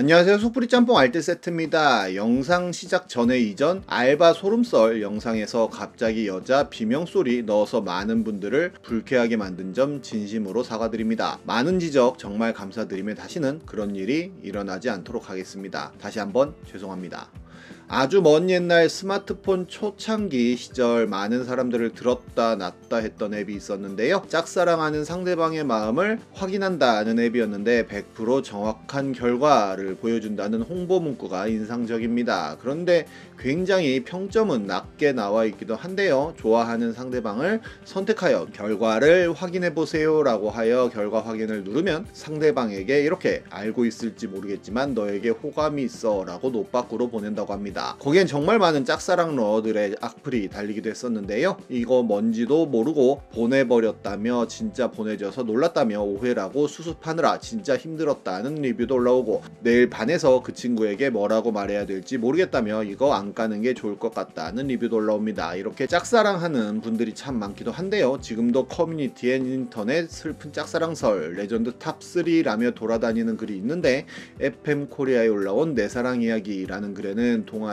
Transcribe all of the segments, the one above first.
안녕하세요. 속풀이 짬뽕 알뜰 세트입니다. 영상 시작 전에 이전 알바 소름썰 영상에서 갑자기 여자 비명소리 넣어서 많은 분들을 불쾌하게 만든 점 진심으로 사과드립니다. 많은 지적 정말 감사드리며 다시는 그런 일이 일어나지 않도록 하겠습니다. 다시 한번 죄송합니다. 아주 먼 옛날 스마트폰 초창기 시절 많은 사람들을 들었다 놨다 했던 앱이 있었는데요. 짝사랑하는 상대방의 마음을 확인한다는 앱이었는데 100% 정확한 결과를 보여준다는 홍보 문구가 인상적입니다. 그런데 굉장히 평점은 낮게 나와 있기도 한데요. 좋아하는 상대방을 선택하여 결과를 확인해보세요 라고 하여 결과 확인을 누르면 상대방에게 이렇게 알고 있을지 모르겠지만 너에게 호감이 있어 라고 노빠꾸로 보낸다고 합니다. 거기엔 정말 많은 짝사랑 러들의 악플이 달리기도 했었는데요. 이거 뭔지도 모르고 보내버렸다며 진짜 보내져서 놀랐다며 오해라고 수습하느라 진짜 힘들었다는 리뷰도 올라오고 내일 반에서 그 친구에게 뭐라고 말해야 될지 모르겠다며 이거 안 가는 게 좋을 것 같다는 리뷰도 올라옵니다. 이렇게 짝사랑하는 분들이 참 많기도 한데요. 지금도 커뮤니티엔 인터넷 슬픈 짝사랑설 레전드 탑3라며 돌아다니는 글이 있는데 FM 코리아에 올라온 내 사랑 이야기라는 글에는 동아리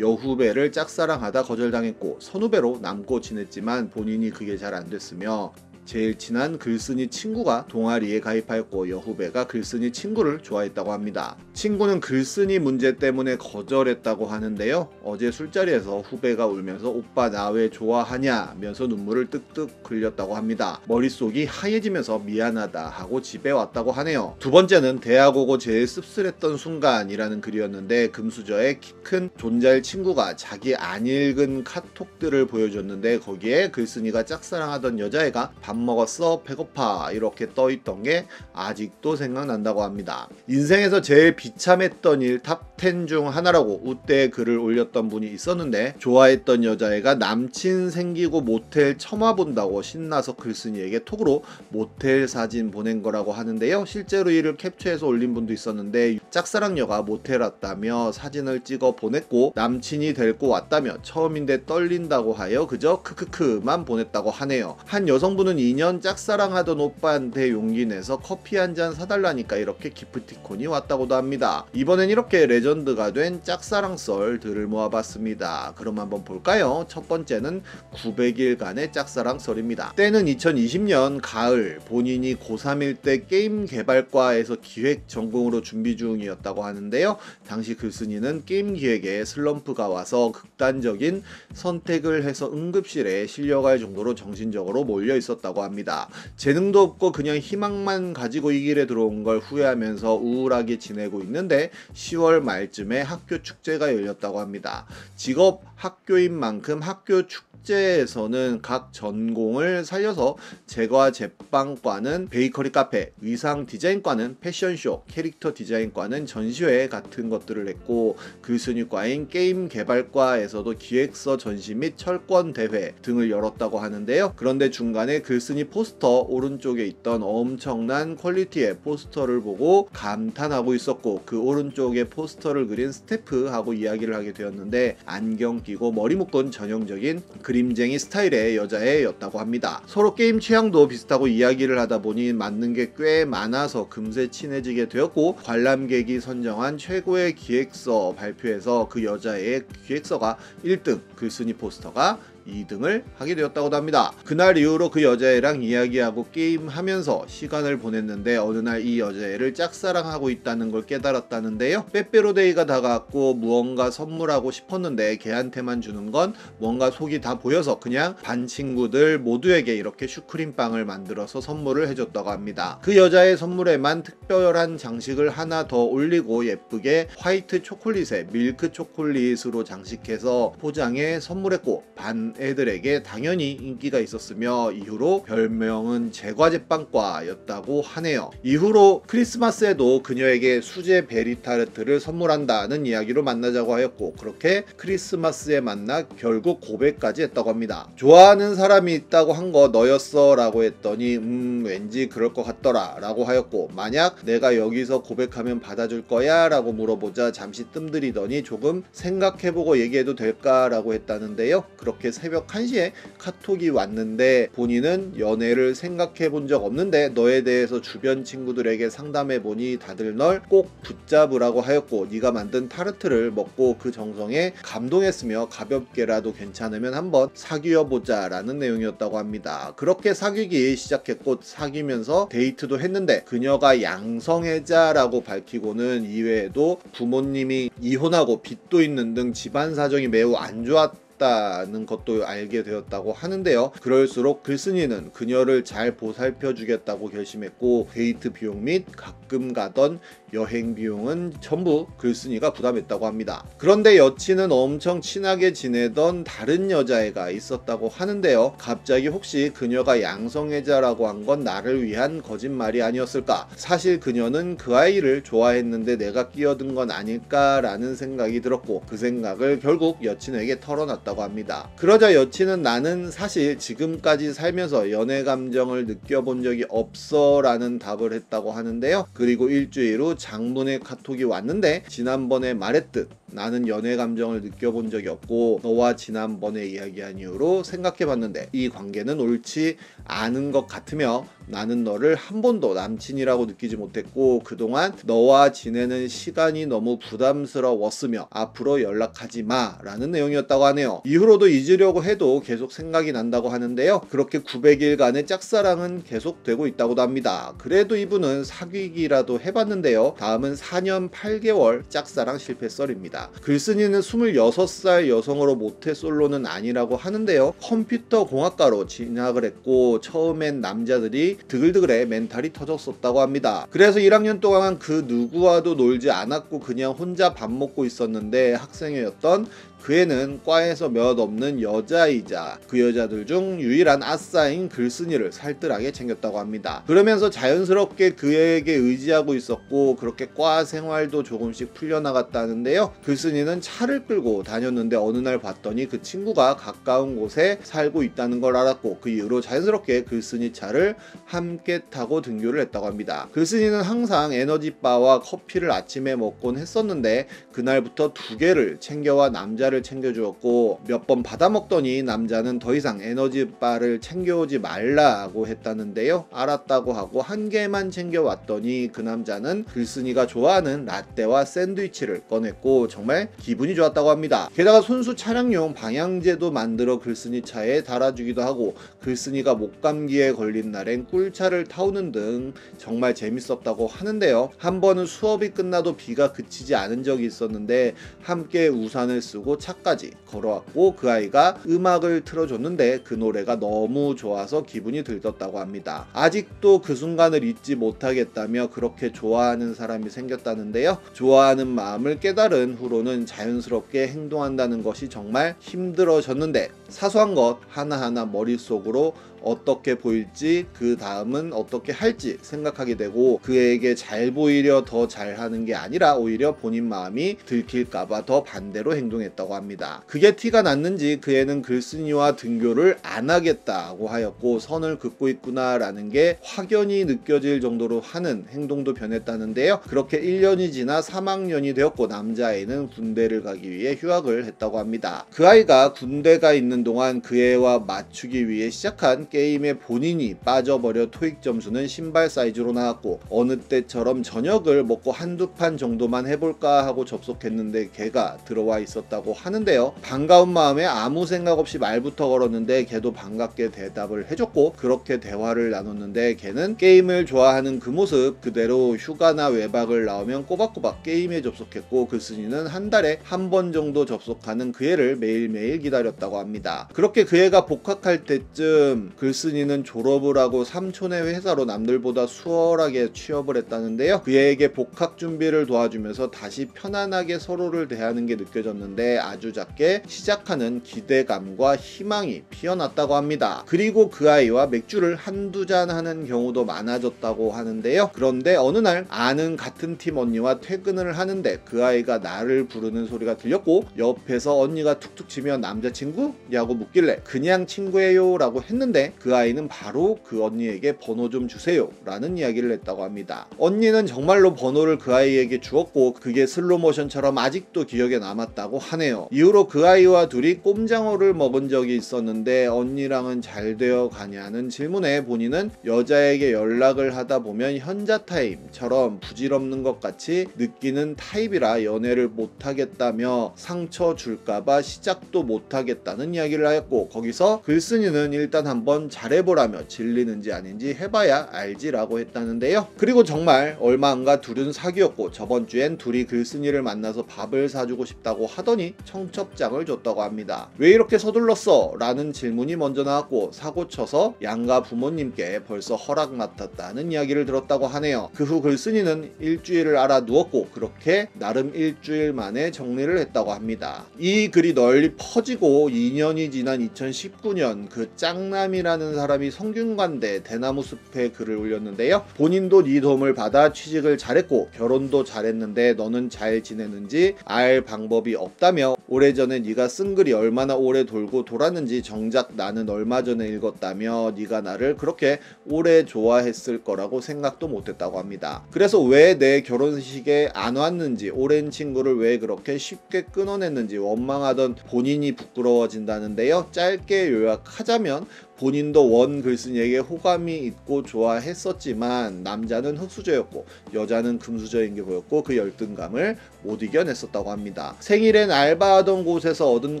여후배를 짝사랑하다 거절당했고 선후배로 남고 지냈지만 본인이 그게 잘 안됐으며 제일 친한 글쓴이 친구가 동아리에 가입하였고 여후배가 글쓴이 친구를 좋아했다고 합니다. 친구는 글쓴이 문제 때문에 거절했다고 하는데요. 어제 술자리에서 후배가 울면서 오빠 나 왜 좋아하냐 면서 눈물을 뜩뜩 흘렸다고 합니다. 머릿속이 하얘지면서 미안하다 하고 집에 왔다고 하네요. 두 번째는 대학 오고 제일 씁쓸했던 순간이라는 글이었는데 금수저의 키 큰 존잘 친구가 자기 안 읽은 카톡들을 보여줬는데 거기에 글쓴이가 짝사랑하던 여자애가 밥 먹었어? 배고파? 이렇게 떠있던 게 아직도 생각난다고 합니다. 인생에서 제일 비참했던 일 탑 10 중 하나라고 우대에 글을 올렸던 분이 있었는데 좋아했던 여자애가 남친 생기고 모텔 처마 본다고 신나서 글쓴이에게 톡으로 모텔 사진 보낸 거라고 하는데요. 실제로 이를 캡처해서 올린 분도 있었는데 짝사랑녀가 모텔 왔다며 사진을 찍어 보냈고 남친이 데리고 왔다며 처음인데 떨린다고 하여 그저 크크크만 보냈다고 하네요. 한 여성분은 2년 짝사랑하던 오빠한테 용기 내서 커피 한 잔 사달라니까 이렇게 기프티콘이 왔다고도 합니다. 이번엔 이렇게 레전드가 된 짝사랑 썰들을 모아봤습니다. 그럼 한번 볼까요? 첫 번째는 900일간의 짝사랑 썰입니다. 때는 2020년 가을, 본인이 고3일 때 게임 개발과에서 기획 전공으로 준비 중이었다고 하는데요. 당시 글쓴이는 게임 기획에 슬럼프가 와서 극단적인 선택을 해서 응급실에 실려갈 정도로 정신적으로 몰려 있었다고 합니다. 재능도 없고 그냥 희망만 가지고 이 길에 들어온 걸 후회하면서 우울하게 지내고 있는데 10월 말쯤에 학교 축제가 열렸다고 합니다. 직업 학교인 만큼 학교 축제에서는 각 전공을 살려서 제과 제빵과는 베이커리 카페, 의상 디자인과는 패션쇼, 캐릭터 디자인과는 전시회 같은 것들을 했고 글쓴이과인 게임 개발과에서도 기획서 전시 및 철권 대회 등을 열었다고 하는데요. 그런데 중간에 글쓴이 포스터 오른쪽에 있던 엄청난 퀄리티의 포스터를 보고 감탄하고 있었고 그 오른쪽에 포스터를 그린 스태프하고 이야기를 하게 되었는데 안경 끼고 머리 묶은 전형적인 그림쟁이 스타일의 여자애였다고 합니다. 서로 게임 취향도 비슷하고 이야기를 하다 보니 맞는 게 꽤 많아서 금세 친해지게 되었고 관람객이 선정한 최고의 기획서 발표에서 그 여자애의 기획서가 1등, 글쓴이 포스터가 2등을 하게 되었다고 합니다. 그날 이후로 그 여자애랑 이야기하고 게임하면서 시간을 보냈는데 어느 날 이 여자애를 짝사랑하고 있다는 걸 깨달았다는데요. 빼빼로데이가 다가왔고 무언가 선물하고 싶었는데 걔한테만 주는 건 뭔가 속이 다 보여서 그냥 반 친구들 모두에게 이렇게 슈크림빵을 만들어서 선물을 해줬다고 합니다. 그 여자의 선물에만 특별한 장식을 하나 더 올리고 예쁘게 화이트 초콜릿에 밀크 초콜릿으로 장식해서 포장해 선물했고 반 애들에게 당연히 인기가 있었으며 이후로 별명은 제과제빵과였다고 하네요. 이후로 크리스마스에도 그녀에게 수제 베리타르트를 선물한다는 이야기로 만나자고 하였고 그렇게 크리스마스에 만나 결국 고백까지 했다고 합니다. 좋아하는 사람이 있다고 한 거 너였어 라고 했더니 왠지 그럴 것 같더라 라고 하였고 만약 내가 여기서 고백하면 받아줄 거야? 라고 물어보자 잠시 뜸들이더니 조금 생각해보고 얘기해도 될까? 라고 했다는데요. 그렇게 새벽 1시에 카톡이 왔는데 본인은 연애를 생각해 본 적 없는데 너에 대해서 주변 친구들에게 상담해보니 다들 널 꼭 붙잡으라고 하였고 네가 만든 타르트를 먹고 그 정성에 감동했으며 가볍게라도 괜찮으면 한번 사귀어보자 라는 내용이었다고 합니다. 그렇게 사귀기 시작했고 사귀면서 데이트도 했는데 그녀가 양성애자라고 밝히고는 이외에도 부모님이 이혼하고 빚도 있는 등 집안 사정이 매우 안 좋았다는 것도 알게 되었다고 하는데요. 그럴수록 글쓴이는 그녀를 잘 보살펴 주겠다고 결심했고 데이트 비용 및 가끔 가던 여행 비용은 전부 글쓴이가 부담했다고 합니다. 그런데 여친은 엄청 친하게 지내던 다른 여자애가 있었다고 하는데요. 갑자기 혹시 그녀가 양성애자라고 한 건 나를 위한 거짓말이 아니었을까? 사실 그녀는 그 아이를 좋아했는데 내가 끼어든 건 아닐까라는 생각이 들었고 그 생각을 결국 여친에게 털어놨다고 합니다. 그러자 여친은 나는 사실 지금까지 살면서 연애 감정을 느껴본 적이 없어 라는 답을 했다고 하는데요. 그리고 일주일 후 장문의 카톡이 왔는데 지난번에 말했듯 나는 연애 감정을 느껴본 적이 없고 너와 지난번에 이야기한 이후로 생각해봤는데 이 관계는 옳지 않은 것 같으며 나는 너를 한 번도 남친이라고 느끼지 못했고 그동안 너와 지내는 시간이 너무 부담스러웠으며 앞으로 연락하지 마 라는 내용이었다고 하네요. 이후로도 잊으려고 해도 계속 생각이 난다고 하는데요. 그렇게 900일간의 짝사랑은 계속되고 있다고도 합니다. 그래도 이분은 사귀기라도 해봤는데요. 다음은 4년 8개월 짝사랑 실패 썰입니다. 글쓴이는 26살 여성으로 모태솔로는 아니라고 하는데요. 컴퓨터 공학과로 진학을 했고 처음엔 남자들이 드글드글해 멘탈이 터졌었다고 합니다. 그래서 1학년 동안 그 누구와도 놀지 않았고 그냥 혼자 밥 먹고 있었는데 학생회였던 그 애는 과에서 몇 없는 여자이자 그 여자들 중 유일한 아싸인 글쓴이를 살뜰하게 챙겼다고 합니다. 그러면서 자연스럽게 그에게 의지하고 있었고 그렇게 과 생활도 조금씩 풀려나갔다는데요. 글쓴이는 차를 끌고 다녔는데 어느 날 봤더니 그 친구가 가까운 곳에 살고 있다는 걸 알았고 그 이후로 자연스럽게 글쓴이 차를 함께 타고 등교를 했다고 합니다. 글쓴이는 항상 에너지바와 커피를 아침에 먹곤 했었는데 그날부터 2개를 챙겨와 남자를 챙겨주었고 몇 번 받아먹더니 남자는 더 이상 에너지바를 챙겨오지 말라고 했다는데요. 알았다고 하고 1개만 챙겨왔더니 그 남자는 글쓴이가 좋아하는 라떼와 샌드위치를 꺼냈고 정말 기분이 좋았다고 합니다. 게다가 손수 차량용 방향제도 만들어 글쓴이 차에 달아주기도 하고 글쓴이가 목감기에 걸린 날엔 꿀차를 타오는 등 정말 재밌었다고 하는데요. 한 번은 수업이 끝나도 비가 그치지 않은 적이 있었는데 함께 우산을 쓰고 차까지 걸어왔고 그 아이가 음악을 틀어줬는데 그 노래가 너무 좋아서 기분이 들떴다고 합니다. 아직도 그 순간을 잊지 못하겠다며 그렇게 좋아하는 사람이 생겼다는데요. 좋아하는 마음을 깨달은 후로는 자연스럽게 행동한다는 것이 정말 힘들어졌는데 사소한 것 하나하나 머릿속으로 어떻게 보일지 그 다음은 어떻게 할지 생각하게 되고 그에게 잘 보이려 더 잘하는 게 아니라 오히려 본인 마음이 들킬까봐 더 반대로 행동했다고 합니다. 그게 티가 났는지 그 애는 글쓴이와 등교를 안 하겠다고 하였고 선을 긋고 있구나 라는 게 확연히 느껴질 정도로 하는 행동도 변했다는데요. 그렇게 1년이 지나 3학년이 되었고 남자아이는 군대를 가기 위해 휴학을 했다고 합니다. 그 아이가 군대가 있는 동안 그 애와 맞추기 위해 시작한 게임에 본인이 빠져버려 토익 점수는 신발 사이즈로 나왔고 어느 때처럼 저녁을 먹고 한두 판 정도만 해볼까 하고 접속했는데 걔가 들어와 있었다고 하는데요. 반가운 마음에 아무 생각 없이 말부터 걸었는데 걔도 반갑게 대답을 해줬고 그렇게 대화를 나눴는데 걔는 게임을 좋아하는 그 모습 그대로 휴가나 외박을 나오면 꼬박꼬박 게임에 접속했고 글쓴이는 한 달에 한 번 정도 접속하는 그 애를 매일매일 기다렸다고 합니다. 그렇게 그 애가 복학할 때쯤 글쓴이는 졸업을 하고 삼촌의 회사로 남들보다 수월하게 취업을 했다는데요. 그에게 복학 준비를 도와주면서 다시 편안하게 서로를 대하는 게 느껴졌는데 아주 작게 시작하는 기대감과 희망이 피어났다고 합니다. 그리고 그 아이와 맥주를 한두 잔 하는 경우도 많아졌다고 하는데요. 그런데 어느 날 아는 같은 팀 언니와 퇴근을 하는데 그 아이가 나를 부르는 소리가 들렸고 옆에서 언니가 툭툭 치며 남자친구? 냐고 묻길래 그냥 친구예요 라고 했는데 했는데 그 아이는 바로 그 언니에게 번호 좀 주세요 라는 이야기를 했다고 합니다. 언니는 정말로 번호를 그 아이에게 주었고 그게 슬로모션처럼 아직도 기억에 남았다고 하네요. 이후로 그 아이와 둘이 꼼장어를 먹은 적이 있었는데 언니랑은 잘 되어 가냐는 질문에 본인은 여자에게 연락을 하다 보면 현자 타임처럼 부질없는 것 같이 느끼는 타입이라 연애를 못하겠다며 상처 줄까봐 시작도 못하겠다는 이야기를 하였고, 거기서 글쓴이는 일단 한번 잘해보라며 질리는지 아닌지 해봐야 알지 라고 했다는데요. 그리고 정말 얼마 안가 둘은 사귀었고 저번주엔 둘이 글쓴이를 만나서 밥을 사주고 싶다고 하더니 청첩장을 줬다고 합니다. 왜 이렇게 서둘렀어? 라는 질문이 먼저 나왔고 사고쳐서 양가 부모님께 벌써 허락 맡았다는 이야기를 들었다고 하네요. 그 후 글쓴이는 일주일을 알아 누웠고 그렇게 나름 일주일 만에 정리를 했다고 합니다. 이 글이 널리 퍼지고 2년이 지난 2019년 그 짱남이라는 사람이 성균관대 대나무숲에 글을 올렸는데요. 본인도 네 도움을 받아 취직을 잘했고 결혼도 잘했는데 너는 잘 지내는지 알 방법이 없다며 오래전에 네가 쓴 글이 얼마나 오래 돌고 돌았는지 정작 나는 얼마 전에 읽었다며 네가 나를 그렇게 오래 좋아했을 거라고 생각도 못했다고 합니다. 그래서 왜 내 결혼식에 안 왔는지, 오랜 친구를 왜 그렇게 쉽게 끊어냈는지 원망하던 본인이 부끄러워진다는데요. 짧게 요약하자면 본인도 원 글쓴이에게 호감이 있고 좋아했었지만 남자는 흙수저였고 여자는 금수저인 게 보였고 그 열등감을 못 이겨냈었다고 합니다. 생일엔 알바하던 곳에서 얻은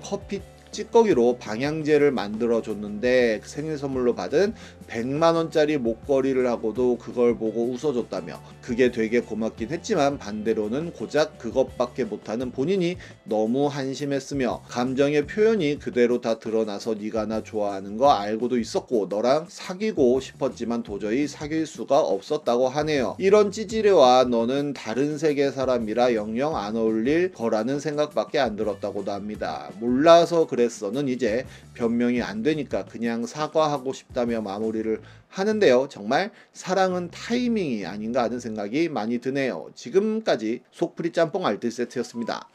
커피 찌꺼기로 방향제를 만들어 줬는데 생일 선물로 받은 100만원짜리 목걸이를 하고도 그걸 보고 웃어줬다며 그게 되게 고맙긴 했지만 반대로는 고작 그것밖에 못하는 본인이 너무 한심했으며 감정의 표현이 그대로 다 드러나서 네가 나 좋아하는 거 알고도 있었고 너랑 사귀고 싶었지만 도저히 사귈 수가 없었다고 하네요. 이런 찌질애와 너는 다른 세계 사람이라 영영 안 어울릴 거라는 생각밖에 안 들었다고도 합니다. 몰라서 그랬어는 이제 변명이 안 되니까 그냥 사과하고 싶다며 마무리를 하는데요. 정말 사랑은 타이밍이 아닌가 하는 생각이 많이 드네요. 지금까지 속풀이 짬뽕 알뜰 세트였습니다.